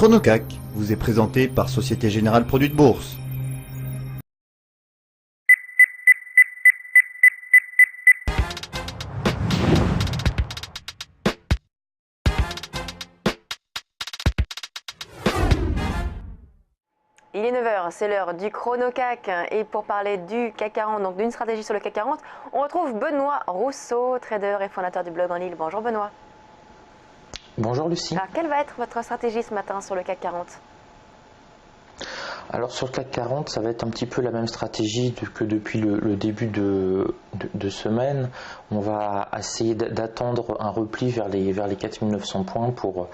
ChronoCAC vous est présenté par Société Générale Produits de Bourse. Il est 9 h, c'est l'heure du ChronoCAC et pour parler du CAC 40, donc d'une stratégie sur le CAC 40, on retrouve Benoît Rousseau, trader et fondateur du blog en ligne. Bonjour Benoît. Bonjour Lucie. Alors quelle va être votre stratégie ce matin sur le CAC 40 ? Alors sur le CAC 40, ça va être un petit peu la même stratégie que depuis le début de semaine. On va essayer d'attendre un repli vers les 4900 points pour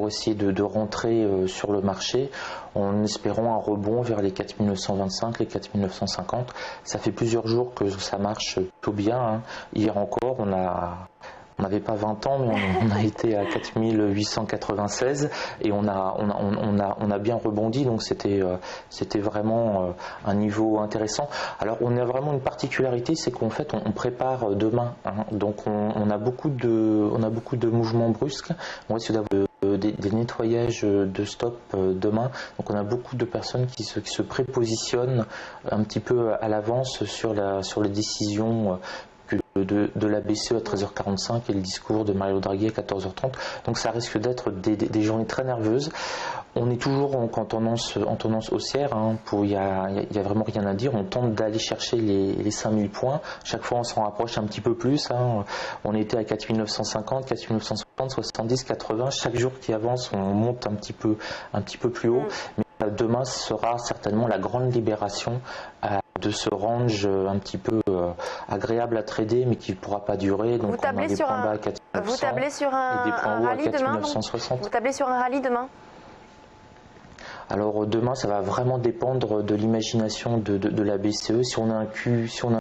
essayer de rentrer sur le marché en espérant un rebond vers les 4925, les 4950. Ça fait plusieurs jours que ça marche plutôt bien, hein. Hier encore, on n'avait pas 20 ans, mais on a été à 4896 et on a bien rebondi, donc c'était vraiment un niveau intéressant. Alors on a vraiment une particularité, c'est qu'en fait on prépare demain, hein. Donc on a beaucoup de mouvements brusques. On risque d'avoir des nettoyages de stop demain, donc on a beaucoup de personnes qui se prépositionnent un petit peu à l'avance sur les décisions de la BCE à 13h45 et le discours de Mario Draghi à 14h30. Donc ça risque d'être des journées très nerveuses. On est toujours en tendance haussière, hein. Il y a vraiment rien à dire. On tente d'aller chercher les 5000 points. Chaque fois on s'en rapproche un petit peu plus, hein. On était à 4950, 4960, 70, 80. Chaque jour qui avance, on monte un petit peu plus haut. Mais demain sera certainement la grande libération de ce range un petit peu agréable à trader, mais qui ne pourra pas durer. Donc vous tablez sur un rallye demain. Vous tablez sur un rallye demain. Alors demain, ça va vraiment dépendre de l'imagination de la BCE. Si on a un Q2, si on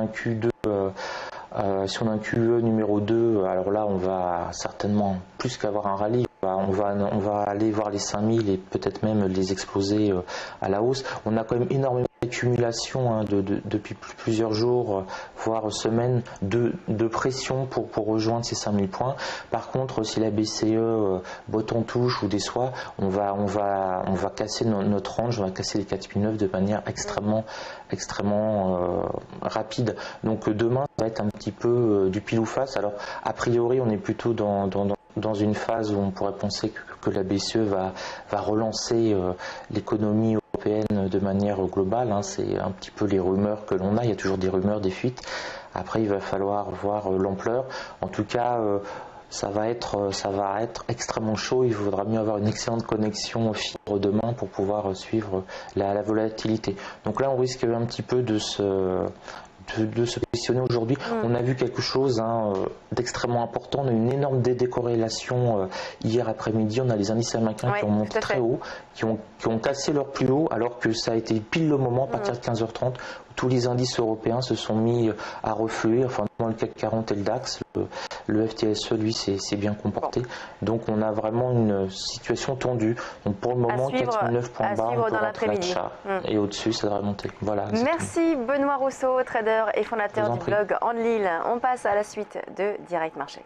a un QE numéro 2, alors là, on va certainement plus qu'avoir un rallye. On va aller voir les 5000 et peut-être même les exploser à la hausse. On a quand même énormément d'accumulation, hein, depuis plusieurs jours, voire semaines, de pression pour rejoindre ces 5000 points. Par contre, si la BCE botte en touche ou déçoit, on va casser notre range, on va casser les 4009 de manière extrêmement rapide. Donc demain, ça va être un petit peu du pile ou face. Alors, a priori, on est plutôt dans une phase où on pourrait penser que la BCE va relancer l'économie européenne de manière globale, hein. C'est un petit peu les rumeurs que l'on a. Il y a toujours des rumeurs, des fuites. Après, il va falloir voir l'ampleur. En tout cas, ça va être extrêmement chaud. Il faudra mieux avoir une excellente connexion fibre demain pour pouvoir suivre la volatilité. Donc là, on risque un petit peu de se positionner aujourd'hui. On a vu quelque chose, hein, d'extrêmement important. On a une énorme décorrélation hier après-midi. On a les indices américains qui ont monté très haut, qui ont cassé leur plus haut, alors que ça a été pile le moment, à partir de 15h30, où tous les indices européens se sont mis à refluer. Enfin, le CAC 40 et le DAX, le FTSE, lui, s'est bien comporté. Donc, on a vraiment une situation tendue. Donc, pour le moment, 4009 points bas, on peut rentrer l'achat. Et au-dessus, ça devrait monter. Voilà. Merci Benoît Rousseau, trader et fondateur du blog en ligne. On passe à la suite de Direct Marché.